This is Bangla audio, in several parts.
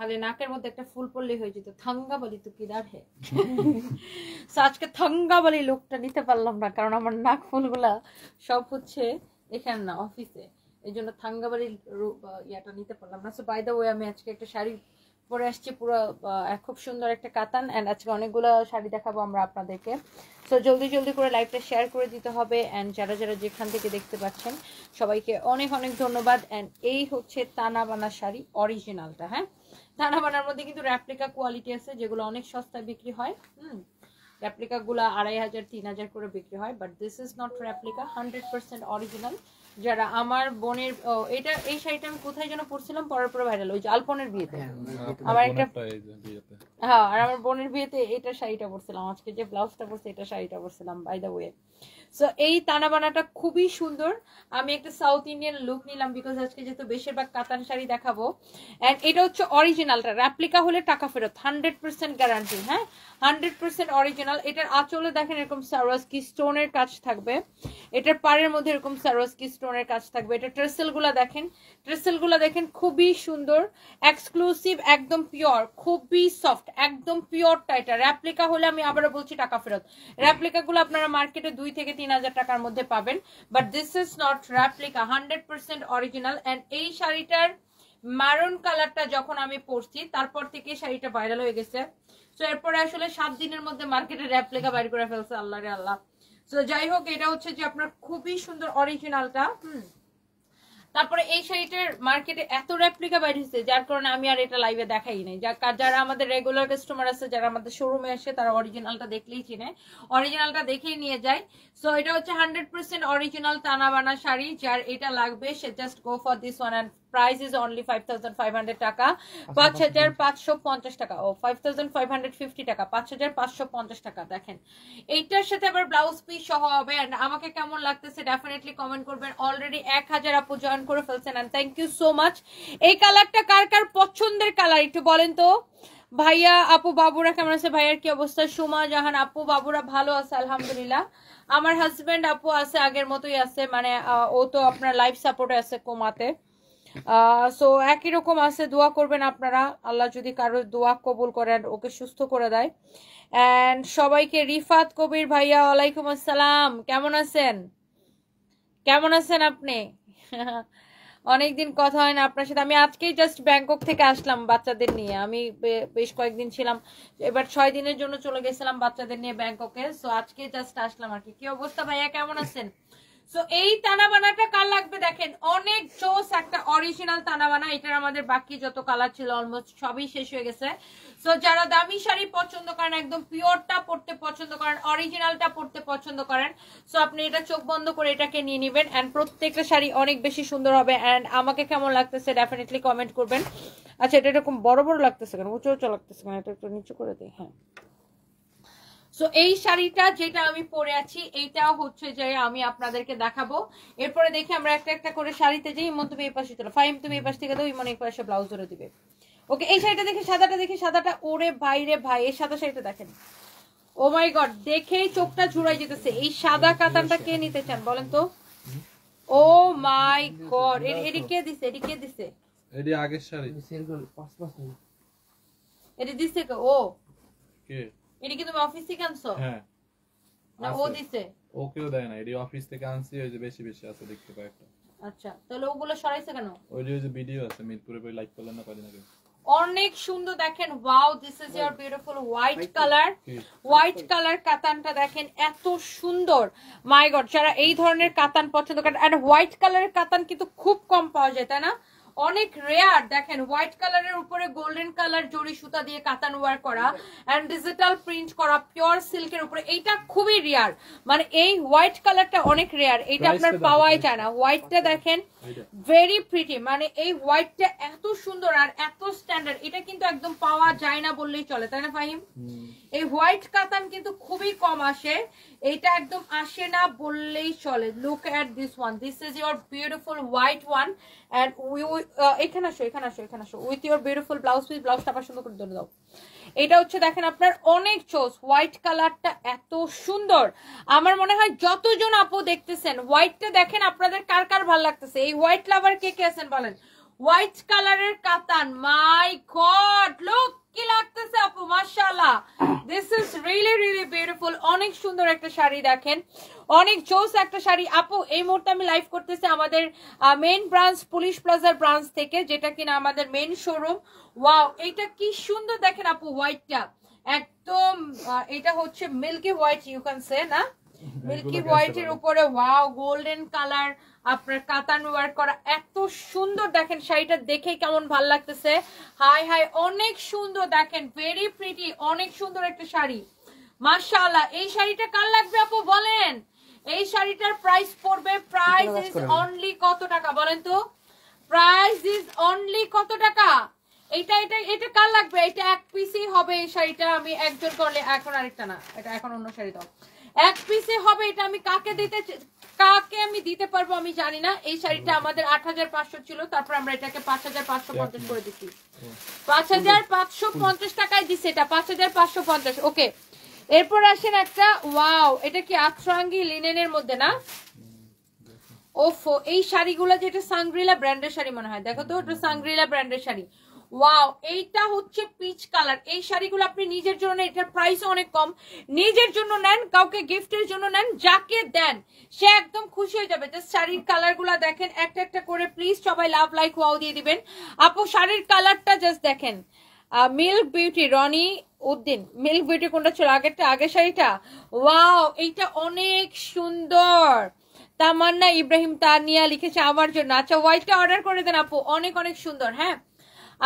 খালি নাকের মধ্যে একটা ফুল পড়লেই হয়ে যেত। থাঙ্গা বলি তো কিদার হে। সো আজকে থাঙ্গা বলি লুকটা নিতে পারলাম না, কারণ আমার নাক ফুলগুলা সব হচ্ছে এখানে না অফিসে, এই জন্য থাঙ্গা বলি ইয়াটা নিতে পারলাম না। সো বাই দ্য ওয়ে আমি আজকে একটা শাড়ি পরে আসছি, পুরো খুব সুন্দর একটা কাতান, অ্যান্ড আজকে অনেকগুলো শাড়ি দেখাবো আমরা আপনাদেরকে। সো জলদি জলদি করে লাইভটা শেয়ার করে দিতে হবে, অ্যান্ড যারা যারা যেখান থেকে দেখতে পাচ্ছেন সবাইকে অনেক অনেক ধন্যবাদ। অ্যান্ড এই হচ্ছে তানা বানা শাড়ি অরিজিনালটা। হ্যাঁ, তানা বানার মধ্যে কিন্তু রেপ্লিকা কোয়ালিটি আছে যেগুলো অনেক সস্তায় বিক্রি হয়। রেপ্লিকা গুলা 2500-3000 করে বিক্রি হয়, but this is not replica, 100% original. যারা আমার বোনের এই শাড়িটা আমি কোথায় যেন পরছিলাম, পরার পরে ভাইরাল, ওই যে আলপনের বিয়েতে আমার একটা, হ্যাঁ, আর আমার বোনের বিয়েতে এটা শাড়িটা পরছিলাম, আজকে যে ব্লাউজটা পরছে এটা শাড়িটা পরছিলাম বাই দ্য ওয়ে। সো এই তানা বানাটা খুবই সুন্দর। আমি একটা সাউথ ইন্ডিয়ান লুক নিলাম বিকজ আজকে যেহেতু বেশিরভাগ কাতান শাড়ি দেখাবো, এন্ড এটা হচ্ছে অরিজিনালটা। রেপ্লিকা হলে টাকা ফেরত, 100% গ্যারান্টি। হ্যাঁ, 100% অরিজিনাল। এটার আঁচলে দেখেন এরকম সারোয়াকি স্টোনের কাজ থাকবে, এটার পাড়ের মধ্যে এরকম সারোয়াকি স্টোনের কাজ থাকবে। এটা ট্রেসেলগুলা দেখেন, ট্রেসেলগুলা দেখেন খুবই সুন্দর, এক্সক্লুসিভ, একদম পিওর, খুবই সফট, একদম পিওরটা। এটা রেপ্লিকা হলে আমি আবারও বলছি টাকা ফেরত। রেপ্লিকা গুলো আপনারা মার্কেটে 2 থেকে 3000 টাকার মধ্যে পাবেন, but this is not replica, 100% original. And এই শাড়িটার মারুন কালারটা যখন আমি পরছি তারপর থেকে শাড়িটা ভাইরাল হয়ে গেছে। সো এরপরে আসলে 7 দিনের মধ্যে মার্কেটে রেপ্লিকা বাইর করে ফেলছে, আল্লাহ রে আল্লাহ। সো যাই হোক, এটা হচ্ছে যে আপনার খুবই সুন্দর অরিজিনালটা। তারপরে এই শাড়িটার মার্কেটে এত রেপ্লিকা বাইর হয়েছে যার কারণে আমি আর এটা লাইভে দেখাই নাই। যারা আমাদের রেগুলার কাস্টমার আছে, যারা আমাদের শোরুমে আসে, তারা অরিজিনালটা দেখলেই চিনে, অরিজিনালটা দেখেই নিয়ে যায়। সো এটা হচ্ছে 100% অরিজিনাল তানা বানা শাড়ি। যার এটা লাগবে সে just go for this one, and price is only 5500 টাকা, 5550 টাকা, ও 5550 টাকা, 5550 টাকা। দেখেন এইটার সাথে আবার ব্লাউজ পিস সহ হবে। এন্ড আমাকে কেমন লাগতেছে ডেফিনেটলি কমেন্ট করবেন। অলরেডি 1000 আপু জয়েন করে ফেলছেন, and thank you so much. এই কালারটা কার কার পছন্দের কালার একটু বলেন তো। ভাইয়া আপু বাবুরা কেমন আছে? ভাইয়ার কি অবস্থা? সুমা জাহান আপু বাবুরা ভালো আছে আলহামদুলিল্লাহ। আমার হাজবেন্ড আপু আছে, আগের মতোই আছে, মানে ও তো আপনার লাইফ সাপোর্টে আছে কোমাতে। সো একই রকম আছে, দোয়া করবেন আপনারা, আল্লাহ যদি কারো দোয়া কবুল করেন, ওকে সুস্থ করে দেয়। এন্ড সবাইকে, রিফাত কবির ভাইয়া ওয়ালাইকুম আসসালাম, কেমন আছেন? কেমন আছেন আপনি? অনেকদিন কথা হয় না আপনার সাথে। আমি আজকেই জাস্ট ব্যাংকক থেকে আসলাম বাচ্চাদের নিয়ে। আমি বেশ কয়েকদিন ছিলাম, এবার 6 দিনের জন্য চলে গেছিলাম বাচ্চাদের নিয়ে ব্যাংককে। সো আজকে জাস্ট আসলাম আর কি। কি অবস্থা ভাইয়া, কেমন আছেন? সো এই তানা বানাটা কার লাগবে দেখেন, অনেক জোস একটা অরিজিনাল তানা বানা। এটার আমাদের বাকি যত কালার ছিল অলমোস্ট সবই শেষ হয়ে গেছে। সো যারা দামি শাড়ি পছন্দ করেন, একদম পিওরটা পড়তে পছন্দ করেন, অরিজিনালটা পড়তে পছন্দ করেন, সো আপনি এটা চোখ বন্ধ করে এটাকে নিয়ে নেবেন। এন্ড প্রত্যেকটা শাড়ি অনেক বেশি সুন্দর হবে। এন্ড আমাকে কেমন লাগতেছে ডেফিনেটলি কমেন্ট করবেন। আচ্ছা, এটা এরকম বড় বড় লাগতেছে কেন, উঁচু উঁচু লাগতেছে কেন? এটা একটু নিচু করে দিই। হ্যাঁ, সো এই শাড়িটা যেটা আমি পরে আছি এইটাও হচ্ছে যে আমি আপনাদেরকে দেখাবো। এরপরে দেখি আমরা একটা একটা করে শাড়িতে যাই। ইমন তুমি এই পাশে চলো, ফাইম তুমি এই পাশ থেকে দাও, ইমন এই পাশে ব্লাউজ ধরে দিবে। ওকে, এই শাড়িটা দেখি, সাদাটা দেখি, সাদাটা, ওরে বাইরে ভাই, এই সাদা শাড়িটা দেখেন, ও মাই গড, দেখেই চোখটা জুড়াই যেতেছে। এই সাদা কাতানটা কে নিতে চান বলেন তো? ও মাই গড, এডি কে দিছে? এডি কে দিছে? এডি আগের শাড়ি এডি দিছে ও কে? এডি কি তুমি অফিস থেকে আনছো? হ্যাঁ, না ও দিছে? ওকেও দেয় না, এডি অফিস থেকে আনছি, ওই যে বেশি বেশি আছে দেখতে কয়েকটা। আচ্ছা, তাহলে ওগুলো সরাইছে কেন? ওই যে ভিডিও আছে মিরপুরে, বই লাইক করলেন না কদিন আগে। অনেক সুন্দর দেখেন, wow, this is your beautiful white colour. White colour কাতানটা দেখেন এত সুন্দর, মাই গড। যারা এই ধরনের কাতান পছন্দ করেন, আর হোয়াইট কালারের কাতান কিন্তু খুব কম পাওয়া যায়, তাই না? অনেক রেয়ার। দেখেন হোয়াইট কালারের উপরে গোল্ডেন কালার জড়ি সুতা দিয়ে কাতান ওয়ার করা, এন্ড ডিজিটাল প্রিন্ট করা পিওর সিল্কের উপরে, এইটা খুবই রেয়ার। মানে এই হোয়াইট কালারটা অনেক রেয়ার, এটা আপনার পাওয়াই যায় না। হোয়াইটটা দেখেন ভেরি প্রিটি, মানে এই হোয়াইটটা এত সুন্দর আর এত স্ট্যান্ডার্ড, এটা কিন্তু একদম পাওয়া যায় না বললেই চলে, তাই না ফাহিম? এই হোয়াইট কাতান কিন্তু খুবই কম আসে, এইটা একদম আসে না বললেই চলে। Look at this one, this is your beautiful white one. And এখানে আসো, এখানে আসো, এখানে আসো, with your beautiful blouse piece. ব্লাউজটা আবার সুন্দর করে ধরে দাও। এটা হচ্ছে দেখেন আপনার অনেক চোস, হোয়াইট কালারটা এত সুন্দর। আমার মনে হয় যতজন আপু দেখতেছেন হোয়াইটটা দেখেন, আপনাদের কার কার ভালো লাগতেছে? এই হোয়াইট লাভার কে কে আছেন বলেন? হোয়াইট কালারের কাতান, মাই গড, মাশাআল্লাহ, this is really really beautiful. অনেক সুন্দর একটা শাড়ি দেখেন, অনেক জোস একটা শাড়ি। আপু এই মুহূর্তে আমি লাইভ করতেছি আমাদের মেইন ব্রাঞ্চ পুলিশ প্লাজার ব্রাঞ্চ থেকে, যেটা কিনা আমাদের মেইন শোরুম। ওয়াও, এটা কি সুন্দর দেখেন আপু, হোয়াইটটা একদম এটা হচ্ছে milky white, you can say না, মিল্কি হোয়াইটের উপরে ওয়াও গোল্ডেন কালার আপনার কাতান ওয়ার্ক করা, এত সুন্দর দেখেন শাড়িটা দেখে কেমন ভাল লাগতেছে। হাই হাই, অনেক সুন্দর দেখেন, ভেরি প্রিটি, অনেক সুন্দর একটা শাড়ি মাশাআল্লাহ। এই শাড়িটা কার লাগবে আপু বলেন? এই শাড়িটার প্রাইস পড়বে, প্রাইস ইজ অনলি কত টাকা বলেন তো? প্রাইস ইজ অনলি কত টাকা? এটা এটা এটা কার লাগবে? এটা এক পিসই হবে এই শাড়িটা, আমি একজন করলে, এখন আরেকটা না, এটা এখন অন্য শাড়ি দাও, এক পিসে হবে এটা। আমি কাকে আমি দিতে পারবো আমি জানি না। এই শাড়িটা আমাদের ৮৫০০ ছিল, তারপর আমরা এটাকে ৫৫৫০ করে দিচ্ছি, ৫৫৫০ টাকায় দিচ্ছে এটা, ৫৫৫০। ওকে, এরপর আসেন একটা, ওয়াও এটা কি আতরাঙ্গি লিনেনের মধ্যে না? ওফো, এই শাড়িগুলো যেটা সাংগ্রিলা ব্র্যান্ডের শাড়ি মনে হয়, দেখো তো এটা সাংগ্রিলা ব্র্যান্ডের শাড়ি। ওয়াও, এইটা হচ্ছে পিচ কালার। এই শাড়িগুলো আপনি নিজের জন্য, এটার প্রাইস অনেক কম, নিজের জন্য নেন, কাউকে গিফটের জন্য নেন, যাকে দেন সে একদম খুশি হয়ে যাবে। জাস্ট শাড়ির কালার গুলা দেখেন একটা একটা করে, প্লিজ সবাই লাভ লাইক ওয়াও দিয়ে দিবেন। আপু শাড়ির কালারটা জাস্ট দেখেন, milk beauty Roni Uddin, milk beauty কোনটা ছিল আগেরটা, আগের শাড়িটা? ওয়াও, এইটা অনেক সুন্দর। তামান্না ইব্রাহিম তানিয়া লিখেছে আমার জন্য। আচ্ছা, হোয়াইটটা অর্ডার করে দেন আপু, অনেক অনেক সুন্দর। হ্যাঁ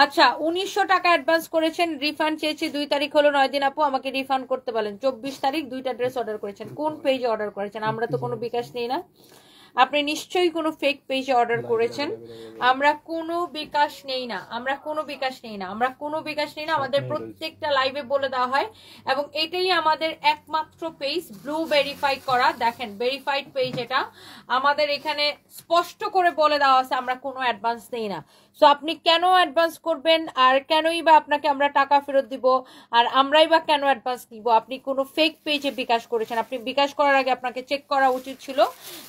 আচ্ছা, 1900 টাকা অ্যাডভান্স করেছেন, রিফান্ড চেয়েছি, 2 তারিখ হলো 9 দিন। আপু আমাকে রিফান্ড করতে বলেন। 24 তারিখ 2টা ড্রেস অর্ডার করেছেন, কোন পেজে অর্ডার করেছেন? আমরা তো কোনো বিকাশ নেই না, আপনি নিশ্চয়ই কোনো ফেক পেজে অর্ডার করেছেন। আমরা কোনো বিকাশ নেই না, আমরা কোনো বিকাশ নেই না, আমরা কোনো বিকাশ নেই না। আমাদের প্রত্যেকটা লাইভে বলে দেওয়া হয়, এবং এটাই আমাদের একমাত্র পেজ ব্লু ভেরিফাই করা। দেখেন ভেরিফাইড পেজ, এটা আমাদের এখানে স্পষ্ট করে বলে দেওয়া আছে আমরা কোনো অ্যাডভান্স নেই না। সো আপনি কেন অ্যাডভান্স করবেন, আর কেনই বা আপনাকে আমরা টাকা ফেরত দিব, আর আমরাই বা কেন অ্যাডভান্স নিব? আপনি কোনো ফেক পেজে বিকাশ করেছেন, আপনি বিকাশ করার আগে আপনাকে চেক করা উচিত ছিল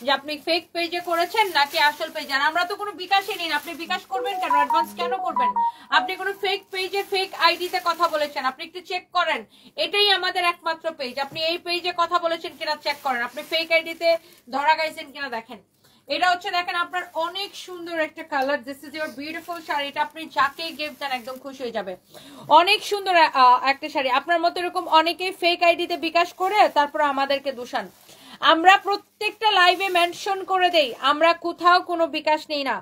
যে আপনি ফেক পেজে করেছেন নাকি আসল পেজে। আর আমরা তো কোনো বিকাশই নিন, আপনি বিকাশ করবেন কেন, অ্যাডভান্স কেন করবেন? আপনি কোনো ফেক পেজে ফেক আইডিতে কথা বলেছেন, আপনি একটু চেক করেন। এটাই আমাদের একমাত্র পেজ, আপনি এই পেজে কথা বলেছেন কিনা চেক করেন, আপনি ফেক আইডিতে ধরা গাইছেন কিনা দেখেন। এটা হচ্ছে দেখেন আপনার অনেক সুন্দর একটা colour, this is your beautiful sari. এটা আপনি যাকে গিফট দেন একদম খুশি হয়ে যাবে। অনেক সুন্দর একটা শাড়ি। আপনার মতো এরকম অনেকেই ফেক আইডিতে বিকাশ করে তারপর আমাদেরকে দূষণ। আমরা প্রত্যেকটা লাইভে মেনশন করে দেই আমরা কোথাও কোনো বিকাশ নেই না,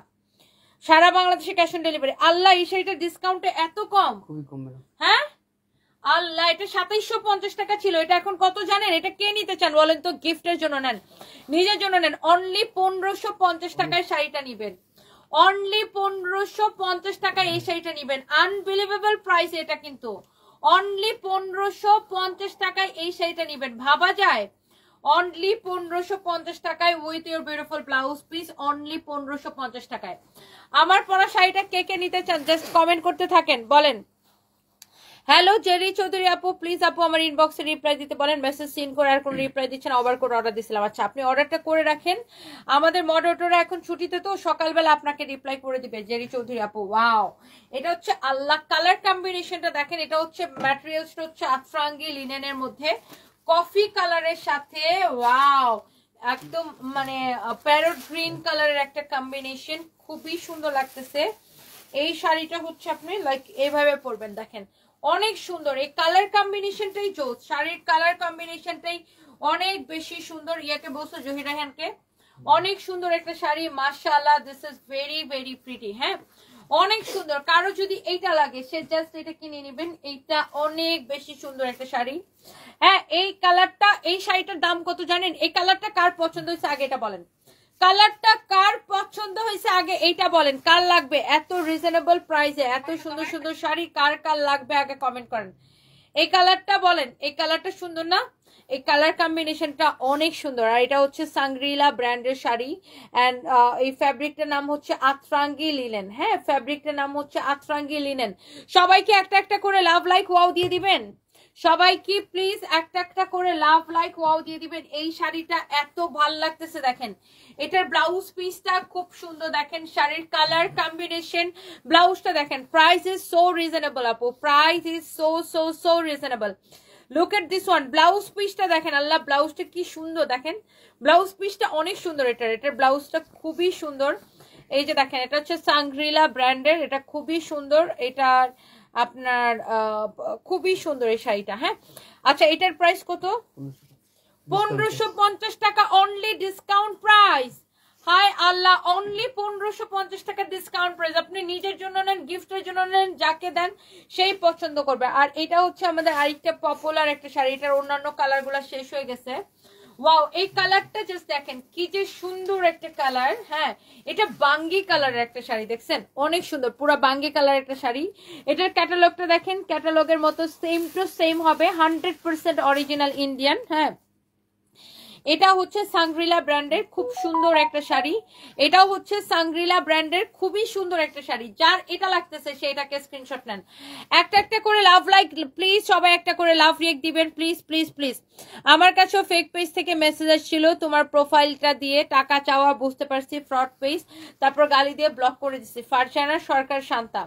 সারা বাংলাদেশে ক্যাশ অন ডেলিভারি। আল্লাহ, এই শাড়িটার ডিসকাউন্টে এত কম, খুবই কম। হ্যাঁ আল্লাহ, এটা 2750 টাকা ছিল, এটা এখন কত জানেন? এটা কে নিতে চান বলেন তো? গিফটের জন্য নেন, নিজের জন্য নেন, অনলি 1550 টাকায় শাড়িটা নিবেন, অনলি 1550 টাকায় এই শাড়িটা নিবেন। আনবিলিভেবল প্রাইস এটা, কিন্তু অনলি 1550 টাকায় এই শাড়িটা নিবেন, ভাবা যায়? অনলি 1550 টাকায় with your beautiful blouse piece, only 1550 টাকায়। আমার পরা শাড়িটা কে কে নিতে চান জাস্ট কমেন্ট করতে থাকেন, বলেন। হ্যালো জেরি চৌধুরী আপু, প্লিজ আপু আমার ইনবক্সে রিপ্লাই দিতে বলেন। মেসেজ সিন করে আর কোনো রিপ্লাই দিচ্ছেন, ওভার করে অর্ডার দিছিলাম। আচ্ছা, আপনি অর্ডারটা করে রাখেন, আমাদের মডারেটররা এখন ছুটিতে, তো সকালবেলা আপনাকে রিপ্লাই করে দিবে জেরি চৌধুরী আপু। ওয়াও, এটা হচ্ছে আল্লাহ, কালার কম্বিনেশনটা দেখেন। এটা হচ্ছে ম্যাটেরিয়ালসটা হচ্ছে আতরাঙ্গি লিনেনের মধ্যে কফি কালারের সাথে, ওয়াও একদম মানে প্যারট গ্রিন কালারের একটা কম্বিনেশন, খুবই সুন্দর লাগতেছে। এই শাড়িটা হচ্ছে আপনি লাইক এইভাবে পরবেন, দেখেন অনেক সুন্দর। এই কালার কম্বিনেশনটাই জোস, শাড়ির কালার কম্বিনেশনটাই অনেক বেশি সুন্দর। ইয়াকে বলছো জহির রায়হানকে, অনেক সুন্দর একটা শাড়ি মাশাআল্লাহ, this is very very pretty. হ্যাঁ অনেক সুন্দর। কারো যদি এইটা লাগে সে জাস্ট এটা কিনে নেবেন, এইটা অনেক বেশি সুন্দর একটা শাড়ি। হ্যাঁ এই কালারটা, এই শাড়িটার দাম কত জানেন? এই কালারটা কার পছন্দ হয়েছে আগে এটা বলেন, কালারটা কার পছন্দ হয়েছে আগে এইটা বলেন। কার লাগবে এত রিজনেবল প্রাইসে এত সুন্দর সুন্দর শাড়ি, কার কার লাগবে আগে কমেন্ট করেন। এই কালারটা বলেন, এই কালারটা সুন্দর না? এই কালার কম্বিনেশনটা অনেক সুন্দর। আর এটা হচ্ছে সাংগ্রিলা ব্র্যান্ডের শাড়ি, এন্ড এই ফ্যাব্রিকটার নাম হচ্ছে আতরাঙ্গি লিনেন। হ্যাঁ ফ্যাব্রিকটার নাম হচ্ছে আতরাঙ্গি লিনেন। সবাইকে একটা একটা করে লাভ লাইক ওয়াও দিয়ে দিবেন, সবাই কি প্লিজ একটা একটা করে লাভ লাইক ওয়াও দিয়ে দিবেন। এই শাড়িটা এত ভাল লাগতেছে দেখেন, এটার ব্লাউজ পিসটা খুব সুন্দর দেখেন, শাড়ির কালার কম্বিনেশন, ব্লাউজটা দেখেন। প্রাইস ইজ সো রিজনেবল আপু, price is so so so reasonable. Look at this one, blouse পিসটা দেখেন, আল্লাহ ব্লাউজটা কি সুন্দর দেখেন, ব্লাউজ পিসটা অনেক সুন্দর, এটার ব্লাউজটা খুবই সুন্দর। এই যে দেখেন, এটা হচ্ছে সাংগ্রিলা ব্র্যান্ডের, এটা খুবই সুন্দর, এটার আপনার খুবই সুন্দর এই শাড়িটা। হ্যাঁ আচ্ছা, এটার প্রাইস কত? 1550 টাকা অনলি, ডিসকাউন্ট প্রাইস। হাই আল্লাহ, অনলি 1550 টাকা ডিসকাউন্ট প্রাইস। আপনি নিজের জন্য নেন, গিফটের জন্য নেন, যাকে দেন সেই পছন্দ করবে। আর এটা হচ্ছে আমাদের আরেকটা পপুলার একটা শাড়ি, এটার অন্যান্য কালার গুলা শেষ হয়ে গেছে। ওয়াও, এই কালারটা জাস্ট দেখেন কি যে সুন্দর একটা কালার। হ্যাঁ, এটা বাঙ্গি কালারের একটা শাড়ি, দেখছেন অনেক সুন্দর, পুরো বাঙ্গি কালার একটা শাড়ি। এটার ক্যাটালগটা দেখেন, ক্যাটালগের মতো সেম টু সেম হবে, 100% অরিজিনাল ইন্ডিয়ান। হ্যাঁ, এটা হচ্ছে সাংগ্রিলা ব্র্যান্ডের খুব সুন্দর একটা শাড়ি, এটাও হচ্ছে সাংগ্রিলা ব্র্যান্ডের খুবই সুন্দর একটা শাড়ি। যার এটা লাগতেছে সেটাকে স্ক্রিনশট নেন। একটা একটা করে লাভ লাইক প্লিজ, সবাই একটা করে লাভ রিয়েক্ট দিবেন প্লিজ প্লিজ প্লিজ। আমার কাছেও ফেক পেজ থেকে মেসেজ আসছিল, তোমার প্রোফাইলটা দিয়ে টাকা চাওয়া, বুঝতে পারছি ফ্রড পেজ, তারপর গালি দিয়ে ব্লক করে দিচ্ছি। ফারজানা সরকার শান্তা,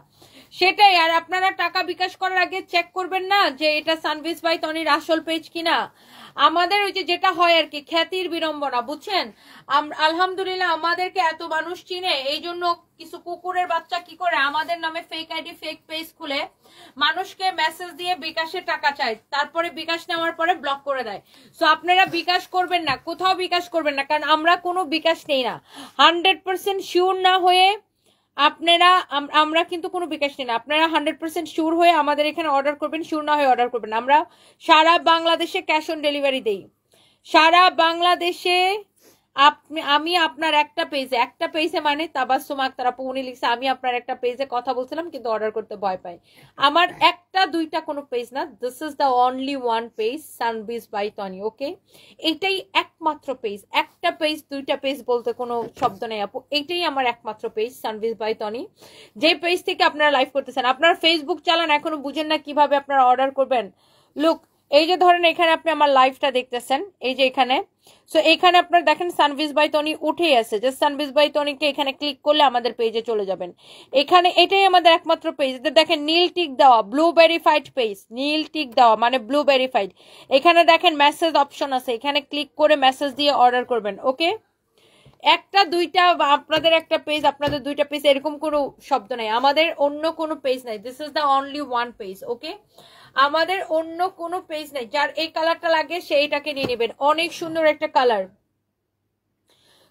সেটাই। আর আপনারা টাকা বিকাশ করার আগে চেক করবেন না যে এটা সানভিস বাই তনির আসল পেজ কিনা। আমাদের ওই যে যেটা হয় আর কি, খ্যাতির বিড়ম্বনা, বুঝছেন। আলহামদুলিল্লাহ আমাদেরকে এত মানুষ চিনে, এই জন্য কিছু কুকুরের বাচ্চা কি করে আমাদের নামে ফেক আইডি ফেক পেজ খুলে মানুষকে মেসেজ দিয়ে বিকাশে টাকা চায়, তারপরে বিকাশ নেওয়ার পরে ব্লক করে দেয়। সো আপনারা বিকাশ করবেন না, কোথাও বিকাশ করবেন না, কারণ আমরা কোনো বিকাশ নেই না। 100% শিওর না হয়ে আপনারা, আমরা কিন্তু কোনো বিকাশ নেই না। আপনারা 100% শিওর হয়ে আমাদের এখানে অর্ডার করবেন, শিওর না হয়ে অর্ডার করবেন। আমরা সারা বাংলাদেশে ক্যাশ অন ডেলিভারি দেই, সারা বাংলাদেশে। আমি আপনার একটা পেজে মানে তাবাসসুম আক্তার আপু উনি লিখছে, আমি আপনার একটা পেজে কথা বলছিলাম কিন্তু অর্ডার করতে ভয় পাই। আমার একটা দুইটা কোনো পেজ না, this is the only one page, সানভিস বাই তনি। ওকে, এটাই একমাত্র পেজ, একটা পেজ দুইটা পেজ বলতে কোনো শব্দ নেই আপু, এটাই আমার একমাত্র পেজ সানভিস বাই তনি, যে পেজ থেকে আপনারা লাইভ করতেছেন। আপনারা ফেসবুক চালান, এখনো বুঝেন না কিভাবে আপনারা অর্ডার করবেন। লুক, এই যে ধরেন এখানে আপনি আমার লাইভটা দেখতেছেন, এই যে এখানে, সো এখানে আপনার দেখেন সানভিস বাই তনি উঠেই আছে, যে সানভিস বাই তনিকে এখানে ক্লিক করলে আমাদের পেজে চলে যাবেন। এখানে এটাই আমাদের একমাত্র পেজ, দেখেন নীল টিক দেওয়া, ব্লু ভেরিফাইড পেজ, নীল টিক দেওয়া মানে ব্লু ভেরিফাইড। এখানে দেখেন মেসেজ অপশন আছে, এখানে ক্লিক করে মেসেজ দিয়ে অর্ডার করবেন। ওকে, একটা দুইটা আপনাদের একটা পেজ, আপনাদের দুইটা পেজ, এরকম কোনো শব্দ নাই, আমাদের অন্য কোনো পেজ নাই, this is the only one page. Okay, আমাদের অন্য কোনো পেজ নেই। যার এই কালারটা লাগে সেইটাকে নিয়ে নেবেন, অনেক সুন্দর একটা কালার।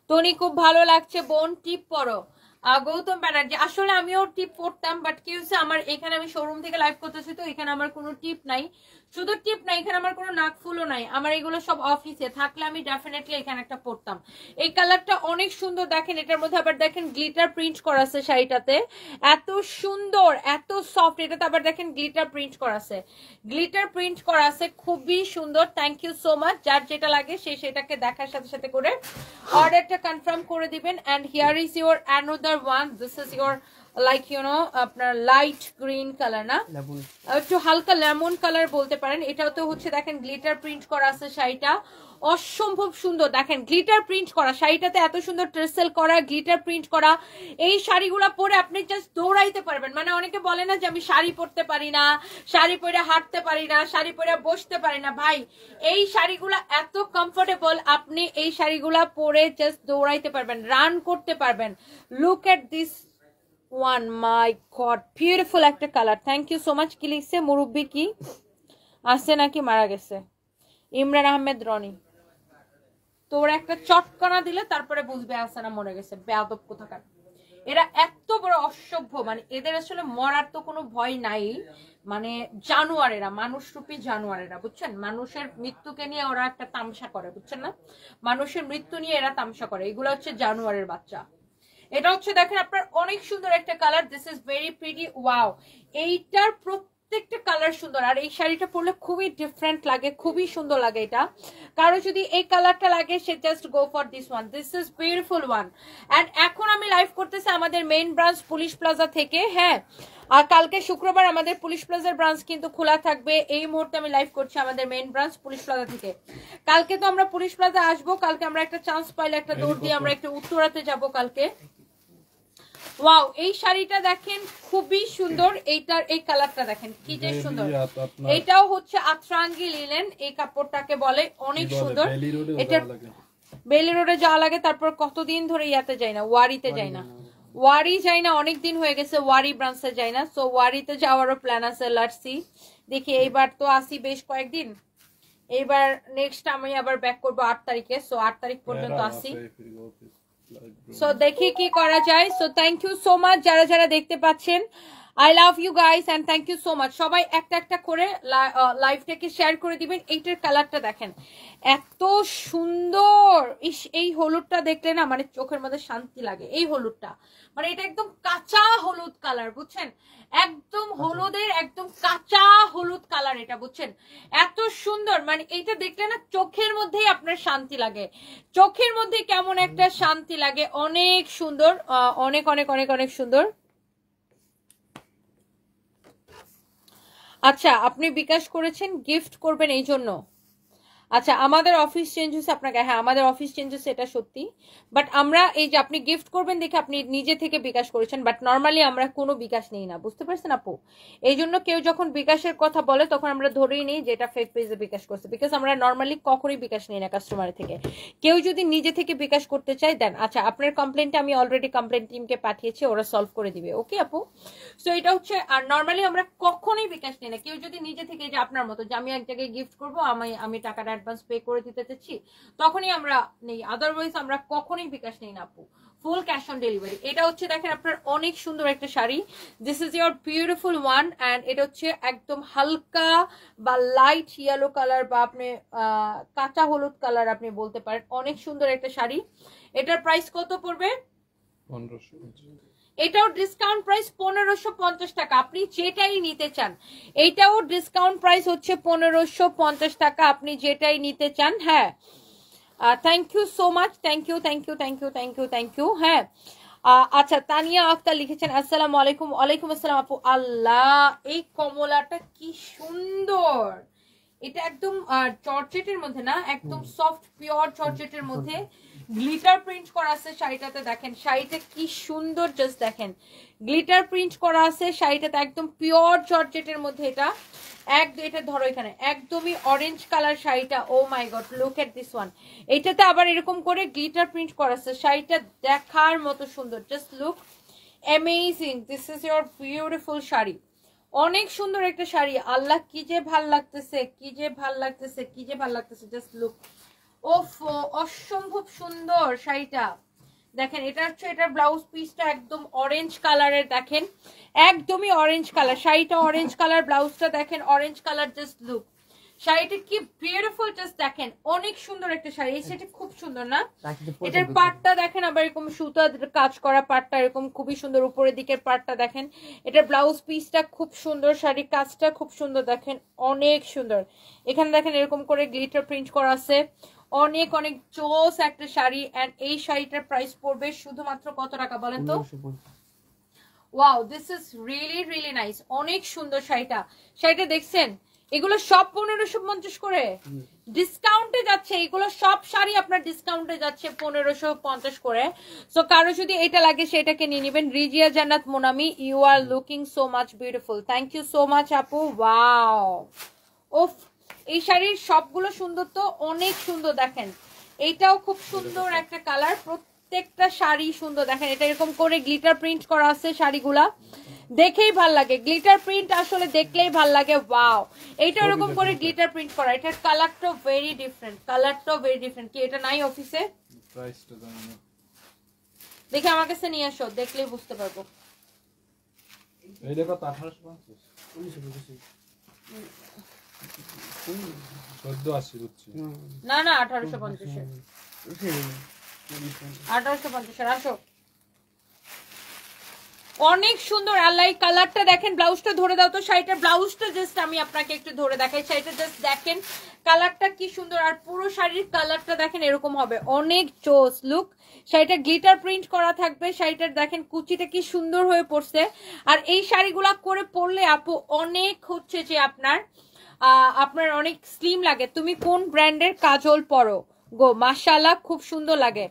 টনি খুব ভালো লাগছে বোন, টিপ পরো। গৌতম ব্যানার্জি, আসলে আমিও টিপ পড়তাম, বাট কি হচ্ছে আমার এখানে আমি শোরুম থেকে লাইভ করতেছি, তো এখানে আমার কোনো টিপ নাই, শুধু টিপ নাই, এখানে আমার কোনো নাকফুলও নাই, আমার এগুলো সব অফিসে থাকলে আমি ডেফিনেটলি এখানে একটা পড়তাম। এই কালারটা অনেক সুন্দর দেখেন, এটার মধ্যে আবার দেখেন গ্লিটার প্রিন্ট করা আছে শাড়িটাতে, এত সুন্দর এত সফট। এটাতে আবার দেখেন গ্লিটার প্রিন্ট করা আছে, গ্লিটার প্রিন্ট করা আছে, খুবই সুন্দর। Thank you so much. যার যেটা লাগে সে সেটাকে দেখার সাথে সাথে করে অর্ডারটা কনফার্ম করে দিবেন। And here is your another one, this is your like you know আপনার লাইট গ্রিন কালার, না একটু হালকা লেমন কালার বলতে পারেন। এটাও তো হচ্ছে দেখেন গ্লিটার প্রিন্ট করা আছে শাড়িটা, অসম্ভব সুন্দর। দেখেন গ্লিটার প্রিন্ট করা শাড়িটাতে এত সুন্দর ট্রেসেল করা, গ্লিটার প্রিন্ট করা। এই শাড়িগুলো পরে আপনি জাস্ট দৌড়াইতে পারবেন। মানে অনেকে বলে না যে আমি শাড়ি পরতে পারি না, শাড়ি পরে হাঁটতে পারি না, শাড়ি পরে বসতে পারি না, ভাই এই শাড়িগুলো এত কমফোর্টেবল, আপনি এই শাড়িগুলা পরে জাস্ট দৌড়াইতে পারবেন, রান করতে পারবেন। Look at this one, my god beautiful একটা colour. Thank you so much. কি লিখছে মুরব্বি, কি আছে নাকি মারা গেছে? ইমরান আহমেদ রনি, তোর একটা চটকানা দিলে তারপরে বুঝবে আছে না মরে গেছে, বেয়াদব কোথাকার। এরা এত বড় অসভ্য, মানে এদের আসলে মরার তো কোনো ভয় নাই, মানে জানোয়ারেরা, মানুষরূপী জানোয়ারেরা, বুঝছেন। মানুষের মৃত্যুকে নিয়ে ওরা একটা তামসা করে, বুঝছেন না, মানুষের মৃত্যু নিয়ে এরা তামসা করে, এগুলো হচ্ছে জানোয়ারের বাচ্চা। এটা হচ্ছে দেখেন আপনার অনেক সুন্দর একটা colour, this is very pretty. Wow, এইটার প্রত্যেকটা কালার সুন্দর। আর এই শাড়িটা পরলে খুবই ডিফারেন্ট লাগে, খুবই সুন্দর লাগে। এটা কারো যদি এই কালারটা লাগে সে just go for this one, this is beautiful one. And এখন আমি লাইভ করতেছি আমাদের মেইন ব্রাঞ্চ পুলিশ প্লাজা থেকে। হ্যাঁ, আর কালকে শুক্রবার আমাদের পুলিশ প্লাজার ব্রাঞ্চ কিন্তু খোলা থাকবে। এই মুহূর্তে আমি লাইভ করছি আমাদের মেইন ব্রাঞ্চ পুলিশ প্লাজা থেকে। কালকে তো আমরা পুলিশ প্লাজা আসবো, কালকে আমরা একটা চান্স পাইলে একটা দৌড় দিয়ে আমরা একটু উত্তরাতে যাব কালকে। ওয়াও, এই শাড়িটা দেখেন খুবই সুন্দর। এইটার এই কালারটা দেখেন কি যে সুন্দর। এটাও হচ্ছে আতরাঙ্গি লিলেন, এই কাপড়টাকে বলে, অনেক সুন্দর। এটা বেলি রোডে যাওয়া লাগে, তারপর কতদিন ধরে ইয়াতে যাই না, ওয়ারিতে যাই না, ওয়ারি যাই না, অনেকদিন হয়ে গেছে ওয়ারি ব্রাঞ্চে যাই না। সো ওয়ারিতে যাওয়ারও প্ল্যান আছে, লাটসি দেখি। এইবার তো আসি বেশ কয়েকদিন, এইবার নেক্সট আমি আবার ব্যাক করবো 8 তারিখে। সো 8 তারিখ পর্যন্ত আসি। সো দেখি কি করা যায়। So thank you so much যারা যারা দেখতে পাচ্ছেন, I love you guys and thank you so much. সবাই একটা একটা করে লাইভটাকে শেয়ার করে দিবেন। এইটার কালারটা দেখেন এত সুন্দর। এই হলুদটা দেখলে না মানে চোখের মধ্যে শান্তি লাগে। এই হলুদটা মানে এটা একদম কাঁচা হলুদ কালার, বুঝছেন, একদম হলুদের একদম কাঁচা হলুদ কালার এটা, বুঝছেন, এত সুন্দর। মানে এইটা দেখলে না চোখের মধ্যেই আপনার শান্তি লাগে, চোখের মধ্যে কেমন একটা শান্তি লাগে। অনেক সুন্দর, অনেক অনেক অনেক অনেক সুন্দর। আচ্ছা, আপনি বিকাশ করেছেন, গিফট করবেন এই জন্য। আচ্ছা, আমাদের অফিস চেঞ্জ হয়েছে আপনাকে, হ্যাঁ আমাদের অফিস চেঞ্জ হয়েছে, এটা সত্যি। বাট আমরা এই যে আপনি গিফট করবেন দেখে আপনি নিজে থেকে বিকাশ করেছেন, বাট নর্মালি আমরা কোনো বিকাশ নেই না, বুঝতে পারছেন আপু? এই জন্য কেউ যখন বিকাশের কথা বলে তখন আমরা ধরেই নিই যে এটা ফেক পেজে বিকাশ করছে, বিকজ আমরা নর্মালি কখনোই বিকাশ নেই না কাস্টমার থেকে। কেউ যদি নিজে থেকে বিকাশ করতে চায় দেন। আচ্ছা, আপনার কমপ্লেনটা আমি অলরেডি কমপ্লেন টিমকে পাঠিয়েছি, ওরা সলভ করে দিবে। ওকে আপু? সো এটা হচ্ছে, আর নর্মালি আমরা কখনোই বিকাশ নেই না। কেউ যদি নিজে থেকে যে আপনার মতো যে আমি এক জায়গায় গিফট করবো, আমি টাকাটা অ্যাডভান্স পে করে দিতে চাচ্ছি, তখনই আমরা নেই, আদারওয়াইজ আমরা কখনোই বিকাশ নেই না আপু, ফুল ক্যাশ অন ডেলিভারি। এটা হচ্ছে দেখেন আপনার অনেক সুন্দর একটা sari, this is your beautiful one. And এটা হচ্ছে একদম হালকা বা লাইট ইয়েলো কালার বা আপনি কাঁচা হলুদ কালার আপনি বলতে পারেন। অনেক সুন্দর একটা শাড়ি। এটার প্রাইস কত পড়বে? 1550। এটাও ডিসকাউন্ট প্রাইস 1550 টাকা, আপনি যেটাই নিতে চান। এইটাও ডিসকাউন্ট প্রাইস হচ্ছে 1550 টাকা, আপনি যেটাই নিতে চান। হ্যাঁ, thank you so much, thank you thank you thank you thank you thank you. হ্যাঁ, আচ্ছা, তানিয়া আক্তার লিখেছেন আসসালামু আলাইকুম। ওয়ালাইকুম আসসালাম আপু। আল্লাহ, এই কমলাটা কি সুন্দর। এটা একদম জর্জেটের মধ্যে না, একদম সফট পিওর জর্জেটের মধ্যে গ্লিটার প্রিন্ট করা আছে শাড়িটাতে। দেখেন শাড়িটা কি সুন্দর, জাস্ট দেখেন গ্লিটার প্রিন্ট করা আছে শাড়িটাতে, একদম পিওর জর্জেটের মধ্যে। এটা এটা ধরো এখানে একদমই অরেঞ্জ কালার শাড়িটা। Oh my god, look at this one. এটাতে আবার এরকম করে গ্লিটার প্রিন্ট করা আছে, শাড়িটা দেখার মতো সুন্দর, just look amazing. This is your beautiful sari, অনেক সুন্দর একটা শাড়ি। আল্লাহ, কি যে ভাল লাগতেছে, কি যে ভাল লাগতেছে, কি যে ভাল লাগতেছে, জাস্ট লুক। ওফ, অসম্ভব সুন্দর শাড়িটা। দেখেন এটা হচ্ছে, এটার ব্লাউজ পিসটা একদম অরেঞ্জ কালারের, দেখেন একদমই অরেঞ্জ কালার, শাড়িটা অরেঞ্জ কালার, ব্লাউজটা দেখেন অরেঞ্জ কালার, জাস্ট লুক। শাড়িটা কি বিউটিফুল, জাস্ট দেখেন অনেক সুন্দর একটা শাড়ি। এই শাড়িটা খুব সুন্দর না? এটার পাটটা দেখেন আবার এরকম সুতা কাজ করা, পাটটা এরকম খুবই সুন্দর, উপরের দিকের পাটটা দেখেন। এটার ব্লাউজ পিসটা খুব সুন্দর, শাড়ির কাজটা খুব সুন্দর, দেখেন অনেক সুন্দর। এখানে দেখেন এরকম করে গ্লিটার প্রিন্ট করা আছে, অনেক অনেক জোস একটা শাড়ি। এন্ড এই শাড়িটার প্রাইস পড়বে শুধুমাত্র কত টাকা বলেন তো? Wow, this is really really nice, অনেক সুন্দর শাড়িটা। শাড়িটা দেখছেন? এগুলো সব 1550 করে ডিসকাউন্টে যাচ্ছে, এগুলো সব শাড়ি আপনার ডিসকাউন্টে যাচ্ছে 1550 করে। সো কারো যদি এটা লাগে সেটাকে নিয়ে নেবেন। Rizia Jannat Monami, you are looking so much beautiful, thank you so much আপু। ওয়াও, ওফ, এই শাড়ির সবগুলো সুন্দর তো, অনেক সুন্দর। দেখেন এইটাও খুব সুন্দর একটা কালার, প্রত্যেকটা শাড়ি সুন্দর। দেখেন এটা এরকম করে গ্লিটার প্রিন্ট করা আছে, শাড়িগুলা দেখেই ভাল লাগে, গ্লিটার প্রিন্ট আসলে দেখলেই ভাল লাগে। ওয়াও, এইটা এরকম করে গ্লিটার প্রিন্ট করা, এটার কালারটা ভেরি ডিফারেন্ট, কালারটাও ভেরি ডিফারেন্ট। কি এটা নাই অফিসে? প্রাইসটা জানি না, দেখে আমার কাছে নিয়ে আসো, দেখলেই বুঝতে পারবো। এই দেখো 1850 1480 বুঝছি না না, 1850 1850 আসো। অনেক সুন্দর। আল্লাহ কালারটা দেখেন, ব্লাউজটা ধরে দাও তো, শাড়িটার ব্লাউজটা জাস্ট আমি আপনাকে একটু ধরে দেখাই। শাড়িটা জাস্ট দেখেন কালারটা কি সুন্দর, আর পুরো শাড়ির কালারটা দেখেন এরকম হবে, অনেক জোস লুক। শাড়িটা গ্লিটার প্রিন্ট করা থাকবে, শাড়িটার দেখেন কুচিটা কি সুন্দর হয়ে পড়ছে। আর এই শাড়িগুলা করে পরলে আপু অনেক হচ্ছে যে আপনার অনেক স্লিম লাগে। তুমি কোন ব্র্যান্ডের কাজল পরো গো, মাশাআল্লাহ খুব সুন্দর লাগে।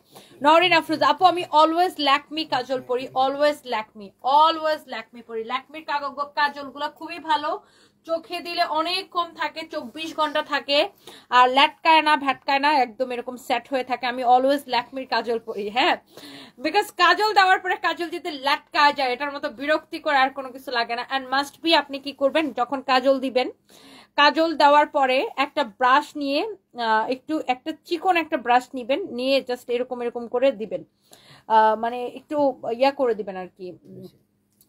নরিন আফরোজ আপু আমি অলওয়েজ ল্যাকমি কাজল পরি, অলওয়েজ ল্যাকমি পরি। ল্যাকমির কাজলগুলো খুবই ভালো, চোখে দিলে অনেক কম থাকে, 24 ঘন্টা থাকে, আর ল্যাটকায় না ভ্যাটকায় না, একদম এরকম সেট হয়ে থাকে। আমি অলওয়েজ ল্যাকমির কাজল পরি, হ্যাঁ, বিকজ কাজল দেওয়ার পরে কাজল যদি ল্যাটকায় যায় এটার মতো বিরক্তিকর আর কোনো কিছু লাগে না। অ্যান্ড মাস্ট বি আপনি কি করবেন, যখন কাজল দিবেন, কাজল দেওয়ার পরে একটা ব্রাশ নিয়ে একটা চিকন একটা ব্রাশ নিবেন, নিয়ে জাস্ট এরকম এরকম করে দিবেন, মানে একটু ইয়া করে দিবেন আর কি,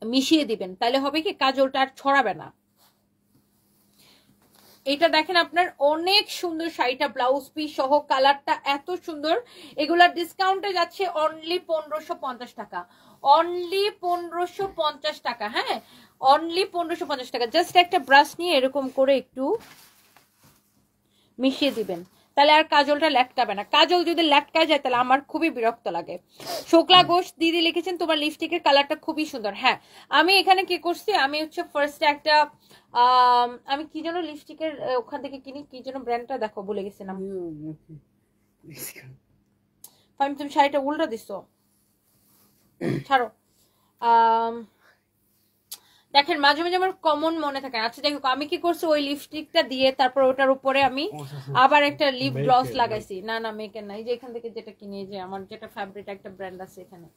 মিশিয়ে দিবেন, তাহলে হবে কি কাজলটা আর ছড়াবে না। এটা দেখেন আপনার অনেক সুন্দর শাড়িটা, ব্লাউজ পিস সহ কালারটা এত সুন্দর। এগুলার ডিসকাউন্টে যাচ্ছে অনলি 1550 টাকা, অনলি 1550 টাকা, হ্যাঁ অনলি 1550 টাকা। জাস্ট একটা ব্রাশ নিয়ে এরকম করে একটু মিশিয়ে দিবেন, তাহলে আর কাজলটা ল্যাটকাবে না। কাজল যদি ল্যাটকায় যায় তাহলে আমার খুবই বিরক্ত লাগে। শুক্লা ঘোষ দিদি লিখেছেন তোমার লিপস্টিকের কালারটা খুবই সুন্দর। হ্যাঁ আমি এখানে কি করছি, আমি হচ্ছে ফার্স্টে একটা আমি কি যেন লিপস্টিকের ওখান থেকে কিনি, কি যেন ব্র্যান্ডটা দেখো ভুলে গেছিলাম। তুমি শাড়িটা উল্টো দিছো, ছাড়ো। দেখেন মাঝে মাঝে আমার কমন মনে থাকে। আচ্ছা যাই হোক, আমি কি করছি, ওই লিপস্টিকটা দিয়ে তারপর ওটার উপরে আমি আবার একটা লিপ গ্লস লাগাইছি। না না মেকের না, এই যে এখান থেকে যেটা কিনি, যে আমার যেটা ফেভারিট একটা ব্র্যান্ড আছে এখানে।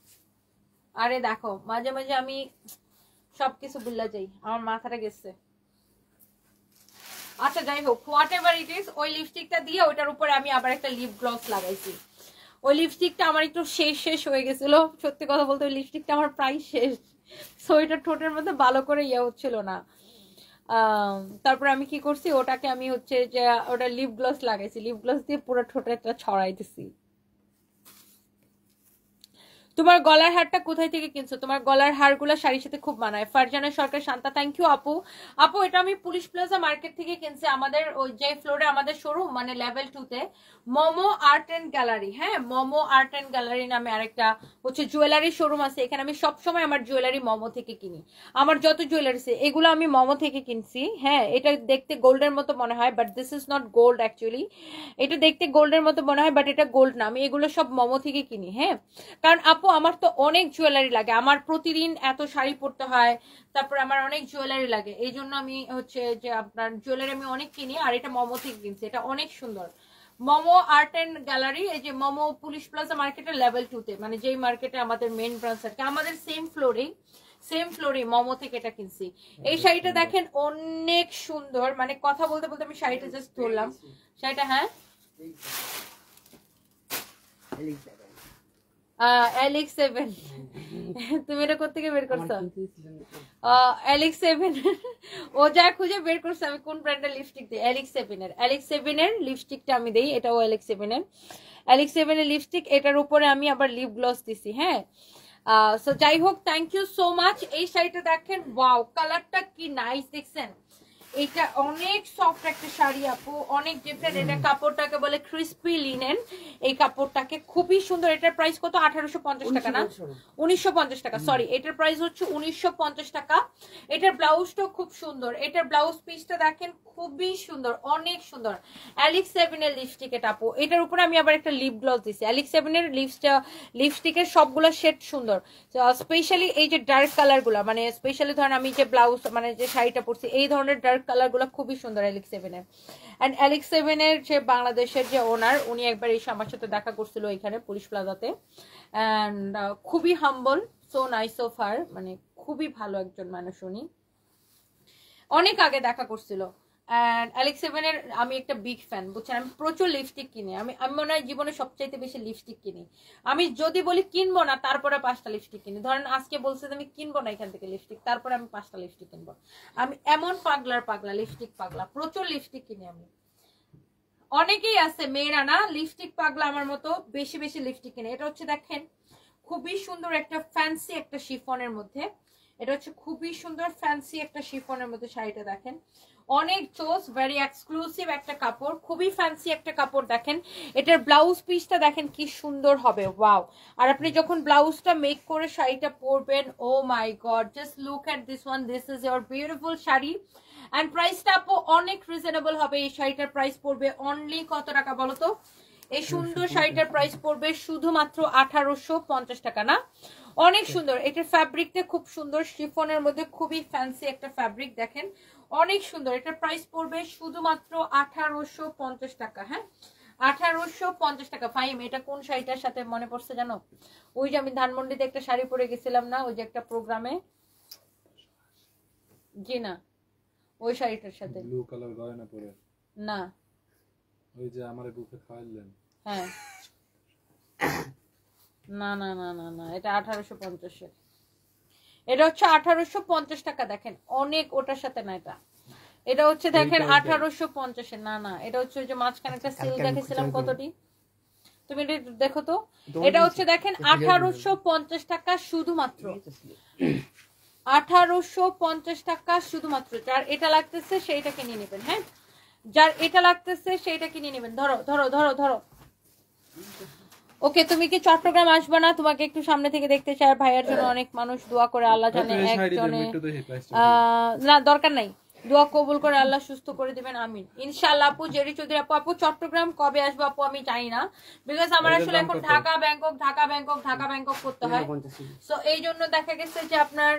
আরে দেখো মাঝে মাঝে আমি সবকিছু ভুলে যাই, আমার মাথাটা গেছে। আচ্ছা যাই হোক, হোয়াট এভার ইট ইজ, ওই লিপস্টিকটা দিয়ে ওইটার উপরে আমি আবার একটা লিপ গ্লস লাগাইছি। ওই লিপস্টিকটা আমার একটু শেষ হয়ে গেছিল, সত্যি কথা বলতে ওই লিপস্টিকটা আমার প্রায় শেষ, সো এটা ঠোঁটের মধ্যে ভালো করে ইয়ে হচ্ছিল না। তারপরে আমি কি করছি, ওটাকে আমি হচ্ছে যে ওটা লিপ গ্লস লাগাইছি, লিপ গ্লস দিয়ে পুরো ঠোঁটেরটা ছড়াইতেছি। তোমার গলার হারটা কোথায় থেকে কিনছো? তোমার গলার হারগুলো শাড়ির সাথে খুব মানায়। ফারজানা সরকার শান্তা, থ্যাংক ইউ আপু। আপু এটা আমি পুলিশ প্লাজা মার্কেট থেকে কিনছি, আমাদের ওই যে ফ্লোরে আমাদের শোরুম, মানে লেভেল 2-তে মোমো আর্ট এন্ড গ্যালারি, হ্যাঁ মোমো আর্ট এন্ড গ্যালারি নামে আরেকটা হচ্ছে জুয়েলারি শোরুম আছে। এখানে আমি সবসময় আমার জুয়েলারি মোমো থেকে কিনি, আমার যত জুয়েলারি আছে এগুলো আমি মোমো থেকে কিনছি। হ্যাঁ এটা দেখতে গোল্ডের মতো মনে হয়, but this is not gold actually. এটা দেখতে গোল্ডের মতো মনে হয়, বাট এটা গোল্ড না। আমি এগুলো সব মোমো থেকে কিনি, হ্যাঁ কারণ আমার তো অনেক জুয়েলারি লাগে, আমার প্রতিদিন এত শাড়ি পরতে হয়, তারপর আমার অনেক জুয়েলারি লাগে, এই জন্য আমি হচ্ছে যে আপনার জুয়েলারি আমি অনেক কিনি। আর এটা মোমো থেকে কিনছি, এটা অনেক সুন্দর। মোমো আর্ট এন্ড গ্যালারি, এই যে মোমো পুলিশ প্লাজা মার্কেটের লেভেল 2-তে, মানে যেই মার্কেটে আমাদের মেইন ব্রাঞ্চ আছে, আমাদের সেম ফ্লোরে মোমো থেকে এটা কিনছি। এই শাড়িটা দেখেন অনেক সুন্দর, মানে কথা বলতে বলতে আমি শাড়িটা জাস্ট ধরলাম। শাড়িটা হ্যাঁ Alex7 তুমি এটা কোত্থেকে বের করছো? Alex7 ও যা খুঁজে বের করছে আমি কোন ব্র্যান্ডের লিপস্টিক দিই। Alex7 এর লিপস্টিকটা আমি দেই, এটাও Alex7 এর লিপস্টিক। এটার উপরে আমি আবার লিপ গ্লস দিছি, হ্যাঁ। সো যাই হোক, থ্যাংক ইউ সো মাচ। এই শাড়িটা দেখেন, ওয়াও কালারটা কি নাইস দেখছেন। এটা অনেক সফট একটা শাড়ি আপু, অনেক ডিফারেন্ট। এটা কাপড়টাকে বলে ক্রিসপি লিনেন, এই কাপড়টাকে খুবই সুন্দর। এটার প্রাইস কত? 1850 টাকা না 1950 টাকা, সরি এটার প্রাইস হচ্ছে 1950 টাকা। এটার ব্লাউজটাও খুব সুন্দর, এটার ব্লাউজ পিসটা দেখেন খুবই সুন্দর, অনেক সুন্দর। Alex7 এর লিপস্টিক এটা আপু, এটার উপরে আমি আবার একটা লিপ গ্লস দিছি। Alex7 এর লিপস্টিকের সবগুলো শেড সুন্দর, স্পেশালি এই যে ডার্ক কালার গুলা, মানে স্পেশালি ধরেন আমি যে ব্লাউজ মানে যে শাড়িটা পরছি এই ধরনের ডার্ক কালার গুলো খুবই সুন্দর Alex7 এর। এন্ড Alex7 এর যে বাংলাদেশের যে ওনার, উনি একবার এসে আমার সাথে দেখা করছিল এখানে পুলিশ প্লাজাতে, এন্ড খুবই হাম্বল, সো নাইস অফ হার, মানে খুবই ভালো একজন মানুষ উনি। অনেক আগে দেখা করছিল। এন্ড Alex7 এর আমি একটা বিগ ফ্যান, বুঝছেন। আমি প্রচুর লিপস্টিক কিনি, আমি মনে হয় জীবনে সবচাইতে বেশি লিপস্টিক কিনি। আমি যদি বলি কিনবো না, তারপরে 5টা লিপস্টিক কিনি। ধরেন আজকে বলছে যে আমি কিনবো না এখান থেকে লিপস্টিক, তারপরে আমি 5টা লিপস্টিক কিনবো। আমি এমন পাগলা লিপস্টিক পাগলা, প্রচুর লিপস্টিক কিনি আমি। অনেকেই আছে মেয়েরা না লিপস্টিক পাগলা আমার মতো, বেশি লিপস্টিক কিনে। এটা হচ্ছে দেখেন খুবই সুন্দর একটা ফ্যান্সি একটা শিফনের মধ্যে, এটা হচ্ছে খুবই সুন্দর ফ্যান্সি একটা শিফনের মধ্যে শাড়িটা দেখেন, অনেক চোস, ভেরি এক্সক্লুসিভ একটা কাপড়, খুবই ফ্যান্সি একটা কাপড়। দেখেন এটার ব্লাউজ পিসটা দেখেন কি সুন্দর হবে, ওয়াও। আর আপনি যখন ব্লাউজটা মেক করে শাড়িটা পরবেন, oh my god, just look at this one, this is your beautiful sari. And প্রাইসটা আপু অনেক রিজনেবল হবে। এই শাড়িটার প্রাইস পড়বে অনলি কত টাকা বলো তো? এই সুন্দর শাড়িটার প্রাইস পড়বে শুধুমাত্র 1850 টাকা। না, অনেক সুন্দর। এটার ফ্যাব্রিকটা খুব সুন্দর, শিফনের মধ্যে খুবই ফ্যান্সি একটা ফ্যাব্রিক, দেখেন অনেক সুন্দর। এটার প্রাইস পড়বে শুধুমাত্র 1850 টাকা। হ্যাঁ, 1850 টাকা। ফাইম, এটা কোন শাড়িটার সাথে মনে পড়ছে জানো? ওই যে আমি ধানমন্ডিতে একটা শাড়ি পরে গেছিলাম না, ওই যে একটা প্রোগ্রামে, জি না, ওই শাড়িটার সাথে। ব্লু কালার গয়না পরে না, ওই যে আমারে বুকে খাওয়াইলেন। হ্যাঁ, না না না না না, এটা 1850 এর। এটা হচ্ছে 1850 টাকা। দেখেন অনেক, ওটার সাথে না, এটা হচ্ছে দেখেন 1850 এর। না না, এটা হচ্ছে ওই যে মাঝখানে একটা সিল দেখেছিলাম কতটি, তুমি এটা দেখো তো। এটা হচ্ছে দেখেন 1850 টাকা শুধুমাত্র, 1850 টাকা শুধুমাত্র। যার এটা লাগতেছে সেইটা কিনে নেবেন। হ্যাঁ, যার এটা লাগতেছে সেইটা কিনে নেবেন। ধরো ধরো ধরো ধরো। ওকে, তুমি কি চট্টগ্রাম আসবে না? তোমাকে একটু সামনে থেকে দেখতে চাই। ভাইয়ার জন্য অনেক মানুষ দোয়া করে, আল্লাহ জানে একজনে, না দরকার নাই, দোয়া কবুল করে আল্লাহ সুস্থ করে দিবেন, আমিন ইনশাআল্লাহ। আপু জেরি চৌধুরী আপু, আপু চট্টগ্রাম কবে আসবো আপু আমি জানি না, বিকজ আমার আসলে এখন Dhaka Bangkok Dhaka Bangkok Dhaka Bangkok করতে হয়। সো এই জন্য দেখা গেছে যে আপনার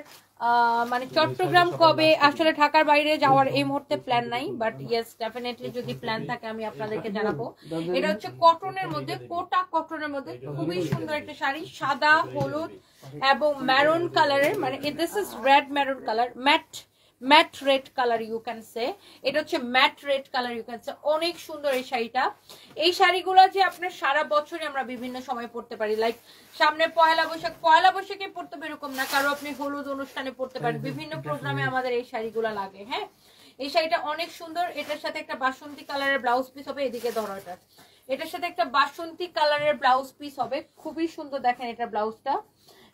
মানে চট্টগ্রাম কবে, আসলে ঢাকার বাইরে যাওয়ার এই মুহূর্তে প্ল্যান নাই, বাট ইয়েস ডেফিনেটলি যদি প্ল্যান থাকে আমি আপনাদেরকে জানাবো। এটা হচ্ছে কটনের মধ্যে, কোটা কটনের মধ্যে খুবই সুন্দর একটা শাড়ি, সাদা হলুদ এবং ম্যারুন কালারের, মানে this is red maroon colour, matte red colour you can say. এটা হচ্ছে matte red colour you can say. অনেক সুন্দর এই শাড়িটা। এই শাড়িগুলো যে আপনার সারা বছরই আমরা বিভিন্ন সময় পরতে পারি, লাইক সামনে পয়লা বৈশাখে পরতে হবে এরকম না, কারো আপনি হলুদ অনুষ্ঠানে পরতে পারেন, বিভিন্ন প্রোগ্রামে আমাদের এই শাড়িগুলো লাগে। হ্যাঁ, এই শাড়িটা অনেক সুন্দর। এটার সাথে একটা বাসন্তী কালারের ব্লাউজ পিস হবে, এদিকে ধরো এটা, এটার সাথে একটা বাসন্তী কালারের ব্লাউজ পিস হবে, খুবই সুন্দর। দেখেন এটা ব্লাউজটা।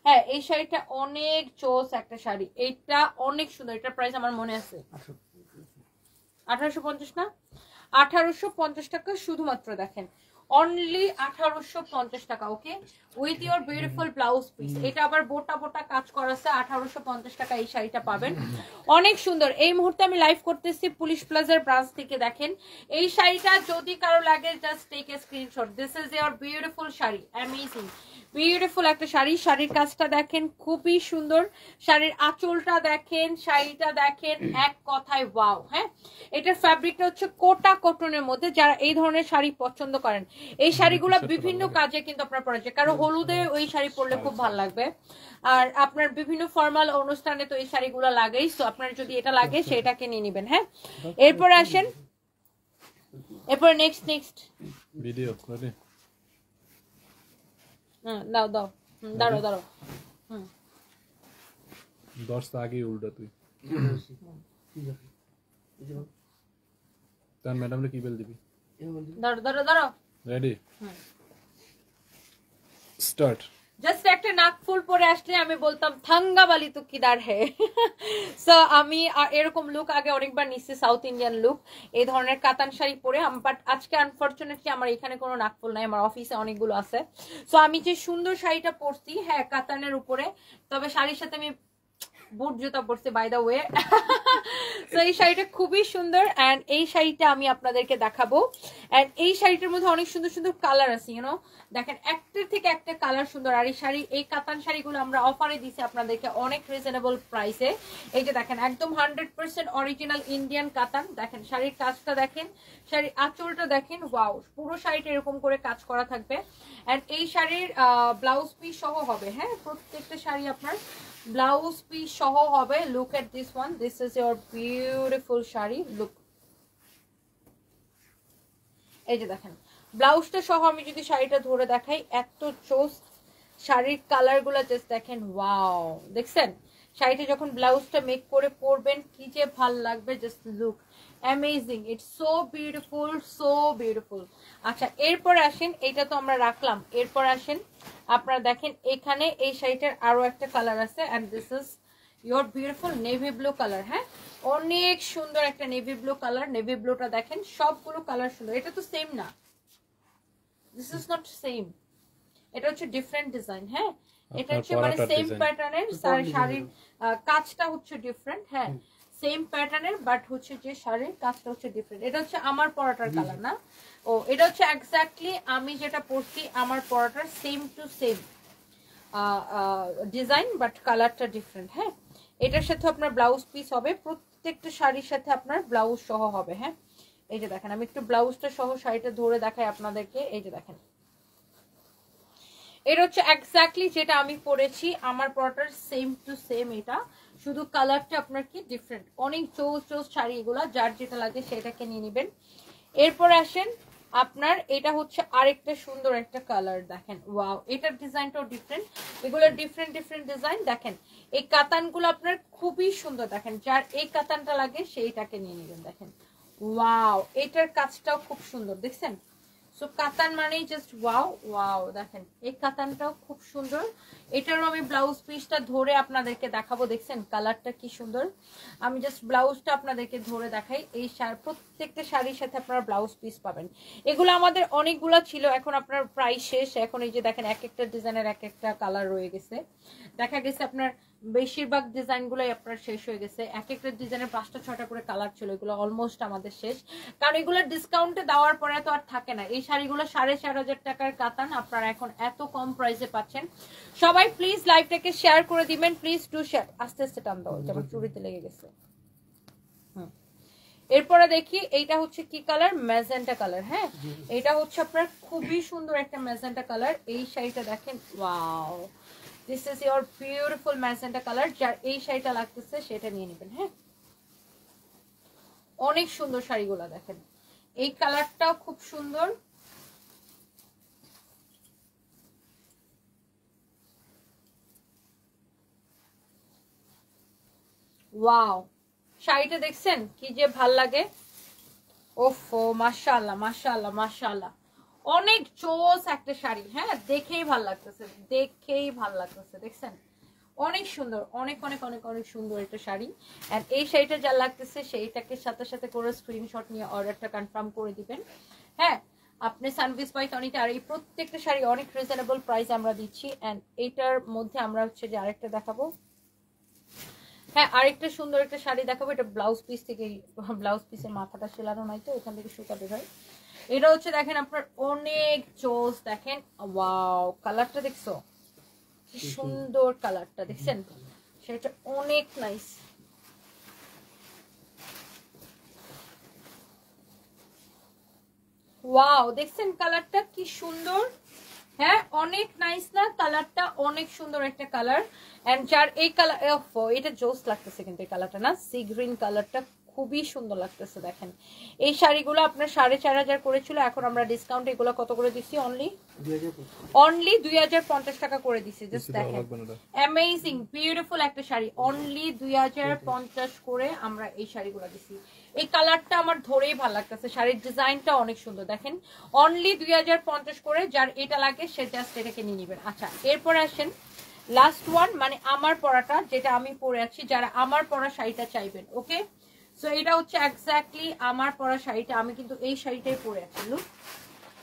হ্যাঁ, এই শাড়িটা অনেক চোস একটা শাড়ি, এটা অনেক সুন্দর। এটার প্রাইস আমার মনে আছে 1850 না, 1850 টাকা শুধুমাত্র। দেখেন অনলি 1850 টাকা। Okay, with your beautiful blouse piece. এটা আবার বোটা বোটা কাজ করা আছে, 1850 টাকা এই শাড়িটা পাবেন, অনেক সুন্দর। এই মুহূর্তে আমি লাইভ করতেছি পুলিশ প্লাজার ব্রাঞ্চ থেকে। দেখেন এই শাড়িটা যদি কারো লাগে, just take a screenshot. This is your beautiful sari, amazing beautiful একটা শাড়ি। শাড়ির কাজটা দেখেন খুবই সুন্দর, শাড়ির আঁচলটা দেখেন, শাড়িটা দেখেন, এক কথায় ওয়াও। হ্যাঁ, এটার ফ্যাব্রিকটা হচ্ছে কোটা কটনের মধ্যে। যারা এই ধরনের শাড়ি পছন্দ করেন, এই শাড়িগুলো বিভিন্ন কাজে কিন্তু আপনার পরা যায়। কারো হলুদে ওই শাড়ি পরলে খুব ভালো লাগবে, আর আপনার বিভিন্ন ফর্মাল অনুষ্ঠানে তো এই শাড়িগুলো লাগেই। সো আপনার যদি এটা লাগে সেটাকে নিয়ে নেবেন। হ্যাঁ, এরপরে আসেন, এরপরে নেক্সট ভিডিও করে দাও দাও, দাঁড়ো দাঁড়ো। 10 আগে উল্টা তুই তার ম্যাডামরে কি বেল দিবি? দাঁড়ো দাঁড়ো দাঁড়ো, রেডি স্টার্ট। জাস্ট একটা নাকফুল পরে আসলে আমি বলতাম থাঙ্গাবালি তো কিদার হে। সো আমি এরকম লুক আগে অনেকবার নিচ্ছি, সাউথ ইন্ডিয়ান লুক, এই ধরনের কাতান শাড়ি পরে। বাট আজকে আনফরচুনেটলি আমার এখানে কোনো নাকফুল নাই, আমার অফিসে অনেকগুলো আছে। সো আমি যে সুন্দর শাড়িটা পরছি, হ্যাঁ কাতানের উপরে, তবে শাড়ির সাথে আমি বুট জুতা পরছি বাই দা ওয়ে। তো এই শাড়িটা খুবই সুন্দর, অ্যান্ড এই শাড়িটা আমি আপনাদেরকে দেখাবো। অ্যান্ড এই শাড়িটার মধ্যে অনেক সুন্দর সুন্দর কালার আছে, ইউনো দেখেন একটার থেকে একটা কালার সুন্দর। আর এই শাড়ি, এই কাতান শাড়িগুলো আমরা অফারে দিচ্ছি আপনাদেরকে অনেক রিজনেবল প্রাইসে। এই যে দেখেন একদম 100% অরিজিনাল ইন্ডিয়ান কাতান। দেখেন শাড়ির কাজটা দেখেন, শাড়ির আঁচলটা দেখেন, ওয়াও, পুরো শাড়িটা এরকম করে কাজ করা থাকবে। অ্যান্ড এই শাড়ির ব্লাউজ পিস সহ হবে। হ্যাঁ, প্রত্যেকটা শাড়ি আপনার ব্লাউজ পিস সহ হবে। Look at this one, this is your beautiful sari. Look, এই যে দেখেন ব্লাউজটা সহ আমি যদি শাড়িটা ধরে দেখাই, এত চোস শাড়ির কালার গুলা জাস্ট দেখেন, ওয়াও। দেখছেন শাড়িটা যখন ব্লাউজটা মেক করে পরবেন কি যে ভাল লাগবে, just look amazing, it's so beautiful, so beautiful. আচ্ছা, এরপর আসেন, এইটা তো আমরা রাখলাম, এরপর আসেন আপনারা দেখেন এখানে এই শাড়িটার আরো একটা কালার আছে, and this is your beautiful navy blue colour. হ্যাঁ, অনেক সুন্দর একটা নেভি ব্লু কালার। নেভি ব্লুটা দেখেন, সবগুলো কালার সুন্দর। এটা তো সেম না, দিস ইজ নট সেম, এটা হচ্ছে ডিফারেন্ট ডিজাইন। হ্যাঁ, এটা হচ্ছে মানে সেম প্যাটার্নের শাড়ির কাজটা হচ্ছে ডিফারেন্ট। হ্যাঁ, সেম প্যাটার্নের বাট হচ্ছে যে শাড়ির কাজটা হচ্ছে ডিফারেন্ট। এটা হচ্ছে আমার পরাটার কালার না, ও এটা হচ্ছে এক্স্যাক্টলি আমি যেটা পরছি আমার পরাটার same to same design, but কালারটা ডিফারেন্ট। হ্যাঁ, এটার সাথে আপনার ব্লাউজ পিস হবে, প্রত্যেকটা শাড়ির সাথে আপনার ব্লাউজ সহ হবে। হ্যাঁ, এই যে দেখেন, আমি একটু ব্লাউজটা সহ শাড়িটা ধরে দেখাই আপনাদেরকে। এই যে দেখেন, এটা হচ্ছে এক্স্যাক্টলি যেটা আমি পরেছি আমার পরাটার সেম টু সেম। এটা শুধু কালারটা আপনার কি ডিফারেন্ট। অনেক চোজ শাড়ি এগুলা, যার যেটা লাগে সেটাকে নিয়ে নেবেন। এরপর আসেন আপনার, এটা হচ্ছে আরেকটা সুন্দর একটা কালার। দেখেন, ওয়াও, এটার ডিজাইনটাও ডিফারেন্ট। এগুলো ডিফারেন্ট ডিফারেন্ট ডিজাইন। দেখেন এই কাতানগুলো আপনার খুবই সুন্দর। দেখেন, যার এই কাতানটা লাগে সেইটাকে নিয়ে নেবেন। দেখেন, ওয়াও, এটার কাজটাও খুব সুন্দর, দেখছেন? সো কাতান মানেই জাস্ট ওয়াও ওয়াও। দেখেন এই কাতানটাও খুব সুন্দর। এটারও আমি ব্লাউজ পিসটা ধরে আপনাদেরকে দেখাবো। দেখছেন কালারটা কি সুন্দর। আমি জাস্ট ব্লাউজটা আপনাদেরকে ধরে দেখাই। এই প্রত্যেকটা শাড়ির সাথে আপনারা ব্লাউজ পিস পাবেন। এগুলো আমাদের অনেকগুলো ছিল, এখন আপনার প্রায় শেষ। এখন এই যে দেখেন, এক একটা ডিজাইনের এক একটা কালার রয়ে গেছে। দেখা গেছে আপনার বেশিরভাগ ডিজাইনগুলোই আপনার শেষ হয়ে গেছে। এক একটা ডিজাইনের 5টা 6টা করে কালার ছিল, এগুলো অলমোস্ট আমাদের শেষ। কারণ এগুলো ডিসকাউন্টে দেওয়ার পরে তো আর থাকে না। এই শাড়িগুলো 4,500 টাকার কাতান আপনারা এখন এত কম প্রাইসে পাচ্ছেন। সবাই প্লিজ লাইভটাকে শেয়ার করে দিবেন, প্লিজ ডু শেয়ার। আস্তে আস্তে টান দাও, যেমন চুরিতে লেগে গেছে। এরপরে দেখি, এইটা হচ্ছে কি কালার? Magenta colour. হ্যাঁ, এটা হচ্ছে আপনার খুবই সুন্দর একটা ম্যাজেন্টা কালার। এই শাড়িটা দেখেন, wow, this is your beautiful magenta colour. যার এই শাড়িটা লাগতেছে সেটা নিয়ে নেবেন। হ্যাঁ, অনেক সুন্দর শাড়িগুলো দেখেন, এই কালারটাও খুব সুন্দর। ওয়াও, শাড়িটা দেখছেন কি যে ভাল লাগে। ওফো, মাশাআল্লাহ মাশাআল্লাহ মাশাআল্লাহ, অনেক জোস একটা শাড়ি। হ্যাঁ, দেখেই ভাল লাগতেছে, দেখেই ভাল লাগতেছে। দেখছেন অনেক সুন্দর, অনেক অনেক অনেক অনেক সুন্দর একটা শাড়ি। এন্ড এই শাড়িটা যা লাগতেছে সেইটাকে সাথে সাথে করে স্ক্রিনশট নিয়ে অর্ডারটা কনফার্ম করে দিবেন। হ্যাঁ, আপনি সানভিস বাই তনিতে। আর এই প্রত্যেকটা শাড়ি অনেক রিজনেবল প্রাইস আমরা দিচ্ছি। এন্ড এইটার মধ্যে আমরা হচ্ছে যে আরেকটা দেখাবো। হ্যাঁ, আরেকটা সুন্দর একটা শাড়ি দেখাবো। এটা ব্লাউজ পিস থেকে, ব্লাউজ পিসের মাথাটা সেলানো নাই তো, এখান থেকে সুতা বের হয়। এটা হচ্ছে দেখেন আপনার অনেক জোস। দেখেন, ওয়াও, কালারটা দেখছো কি সুন্দর? কালারটা দেখছেন? সেটা অনেক নাইস। ওয়াও, দেখছেন কালারটা কি সুন্দর? হ্যাঁ, অনেক নাইস না? কালারটা অনেক সুন্দর একটা কালার। এন্ড যার এই কালার, এটা জোস লাগতেছে কিন্তু এই কালারটা না, সি গ্রিন কালারটা খুবই সুন্দর লাগতেছে। দেখেন এই শাড়িগুলো আপনার 4,500 করেছিল, এখন আমরা ডিসকাউন্ট এগুলো কত করে দিচ্ছি? অনলি 2,050 টাকা করে দিচ্ছি। জাস্ট দেখেন, অ্যামেজিং বিউটিফুল একটা শাড়ি, অনলি 2,050 করে আমরা এই শাড়িগুলো দিচ্ছি। এই কালারটা আমার ধরেই ভালো লাগতেছে, শাড়ির ডিজাইনটা অনেক সুন্দর। দেখেন অনলি 2,050 করে, যার এটা লাগে সে জাস্ট এটাকে নিয়ে নেবেন। আচ্ছা, এরপরে আসেন লাস্ট ওয়ান, মানে আমার পরাটা, যেটা আমি পরে আছি। যারা আমার পরা শাড়িটা চাইবেন, ওকে, সো এটা হচ্ছে এক্স্যাক্টলি আমার পরা শাড়িটা। আমি কিন্তু এই শাড়িটাই পরে আছি। লুক,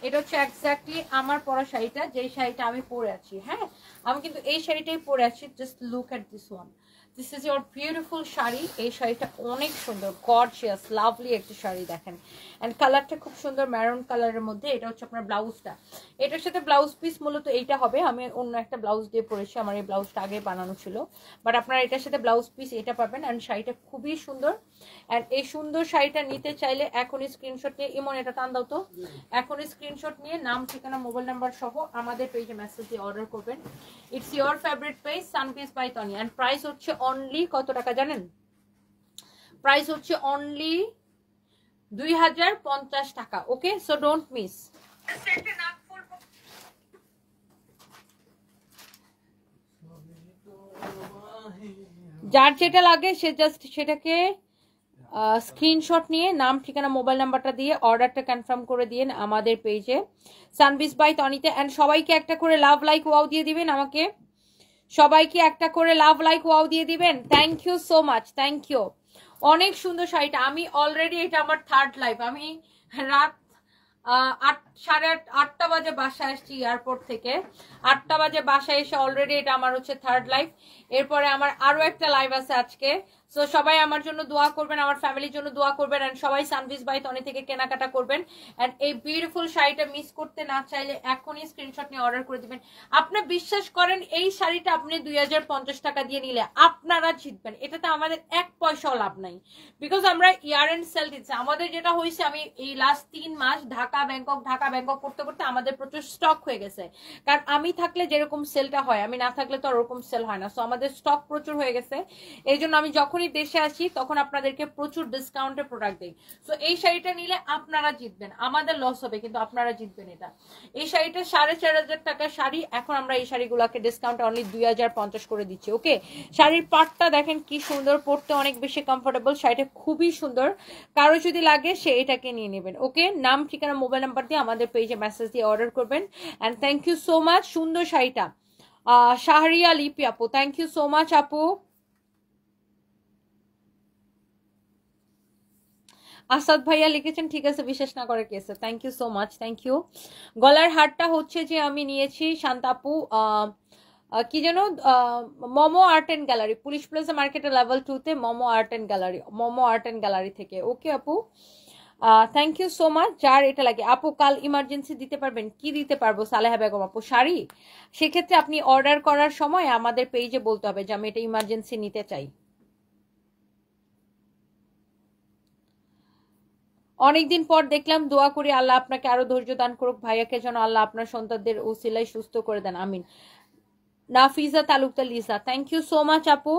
এটা হচ্ছে এক্স্যাক্টলি আমার পরা শাড়িটা, যেই শাড়িটা আমি পরে আছি। হ্যাঁ, আমি কিন্তু এই শাড়িটাই পরে আছি। Just look at this one, this is your beautiful sari. এই শাড়িটা অনেক সুন্দর, গর্জিয়াস লাভলি একটা শাড়ি। দেখেন, অ্যান্ড কালারটা খুব সুন্দর, ম্যারুন কালারের মধ্যে। এটা হচ্ছে আপনার ব্লাউজটা। এটার সাথে ব্লাউজ পিস মূলত এইটা হবে। আমি অন্য একটা ব্লাউজ দিয়ে পরেছি, আমার এই ব্লাউজটা আগে বানানো ছিল, বাট আপনারা এটার সাথে ব্লাউজ পিস এটা পাবেন। অ্যান্ড শাড়িটা খুবই সুন্দর। অ্যান্ড এই সুন্দর শাড়িটা নিতে চাইলে এখনই স্ক্রিনশট নিয়ে, ইমন এটা টান দাও তো, এখনই স্ক্রিনশট নিয়ে নাম, ঠিকানা, মোবাইল নাম্বার সহ আমাদের পেজে মেসেজ দিয়ে অর্ডার করবেন। ইটস ইওর ফেভারিট পেজ সানপিস বাই তনি। অ্যান্ড প্রাইস হচ্ছে অনলি কত টাকা জানেন? প্রাইস হচ্ছে অনলি 2,050 টাকা। Okay, so don't miss. যার যেটা লাগে সে জাস্ট সেটাকে স্ক্রিনশট নিয়ে নাম, ঠিকানা, মোবাইল নাম্বারটা দিয়ে অর্ডারটা কনফার্ম করে দিন আমাদের পেজে সানবিস বাই তনিতে। অ্যান্ড সবাইকে একটা করে লাভ, লাইক, ওয়াও দিয়ে দিবেন আমাকে। সবাইকে একটা করে লাভ লাইক ওয়াও দিয়ে দিবেন। Thank you so much, thank you. অনেক সুন্দর শাড়িটা। আমি অলরেডি এটা আমার থার্ড লাইভ। আমি রাত 8:30 বাজে বাসায় আসছি এয়ারপোর্ট থেকে। 8টা বাজে বাসায় এসে অলরেডি এটা আমার হচ্ছে থার্ড লাইভ। এরপরে আমার আরো একটা লাইভ আছে আজকে। সো সবাই আমার জন্য দোয়া করবেন, আমার ফ্যামিলির জন্য দোয়া করবেন, এন্ড সবাই সানভিজ বাই তনি থেকে কেনাকাটা করবেন। এন্ড এই বিউটিফুল শাড়িটা মিস করতে না চাইলে এখনই স্ক্রিনশট নিয়ে অর্ডার করে দিবেন। আপনি বিশ্বাস করেন এই শাড়িটা আপনি 2050 টাকা দিয়ে নিলে আপনারা জিতবেন, এটাতে আমাদের 1 পয়সাও লাভ নাই, বিকজ আমরা ইয়ার এন্ড সেল দিচ্ছি। আমাদের যেটা হয়েছে, আমি এই লাস্ট 3 মাস ঢাকা ব্যাংকক করতে করতে আমাদের প্রচুর স্টক হয়ে গেছে। কারণ আমি থাকলে যেরকম সেলটা হয়, আমি না থাকলে তো ওরকম সেল হয় না। সো আমাদের স্টক প্রচুর হয়ে গেছে। এই জন্য আমি যখনই দেশে আসি তখন আপনাদেরকে প্রচুর ডিসকাউন্টে প্রোডাক্ট দিই। সো এই শাড়িটা নিলে আপনারা জিতবেন, আমাদের লস হবে কিন্তু আপনারা জিতবেন। এটা এই শাড়িটা 4,500 টাকার শাড়ি, এখন আমরা এই শাড়িগুলোকে ডিসকাউন্টে অনলি 2050 করে দিচ্ছি। ওকে, শাড়ির পাটটা দেখেন কি সুন্দর, পরতে অনেক বেশি কমফোর্টেবল, শাড়িটা খুবই সুন্দর। কারো যদি লাগে সে এটাকে নিয়ে নেবেন। ওকে, নাম ঠিকানা মোবাইল নাম্বার দিয়ে আমাদের পেজে মেসেজ দিয়ে অর্ডার করবেন। And thank you so much. সুন্দর শাড়িটা শাহরিয়া লিপি আপু, থ্যাংক ইউ সো মাচ আপু। আসাদ ভাইয়া লিখেছেন ঠিক আছে, বিশ্বাস না করে কেসে, thank you so much, thank you. গলার হারটা হচ্ছে যে আমি নিয়েছি শান্তাপু কি যেন Momo art and gallery, police plaza মার্কেটের লেভেল 2-তে মোমো আর্ট এন্ড গ্যালারি থেকে। ওকে আপু, থ্যাংক ইউ সো মাচ। যার এটা লাগে আপু কাল ইমার্জেন্সি দিতে পারবেন? কি দিতে পারবো সালেহা বেগম আপু? শাড়ি। সেক্ষেত্রে আপনি অর্ডার করার সময় আমাদের পেজে বলতে হবে যে আমি এটা ইমার্জেন্সি নিতে চাই। অনেকদিন পর দেখলাম, দোয়া করি আল্লাহ আপনাকে আরো ধৈর্য দান করুক, ভাইয়াকে যেন আল্লাহ আপনার সন্তানদের উসিলাই সুস্থ করে দেন, আমিন। Nafiza Talukdar Lisa, thank you so much আপু,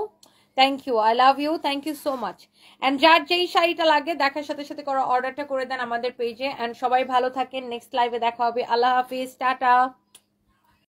thank you, I love you, thank you so much. And যার যেই শাড়িটা লাগে দেখার সাথে সাথে করা অর্ডারটা করে দেন আমাদের পেজে। এন্ড সবাই ভালো থাকেন, নেক্সট লাইভে দেখা হবে। আল্লাহ হাফিজ, টাটা।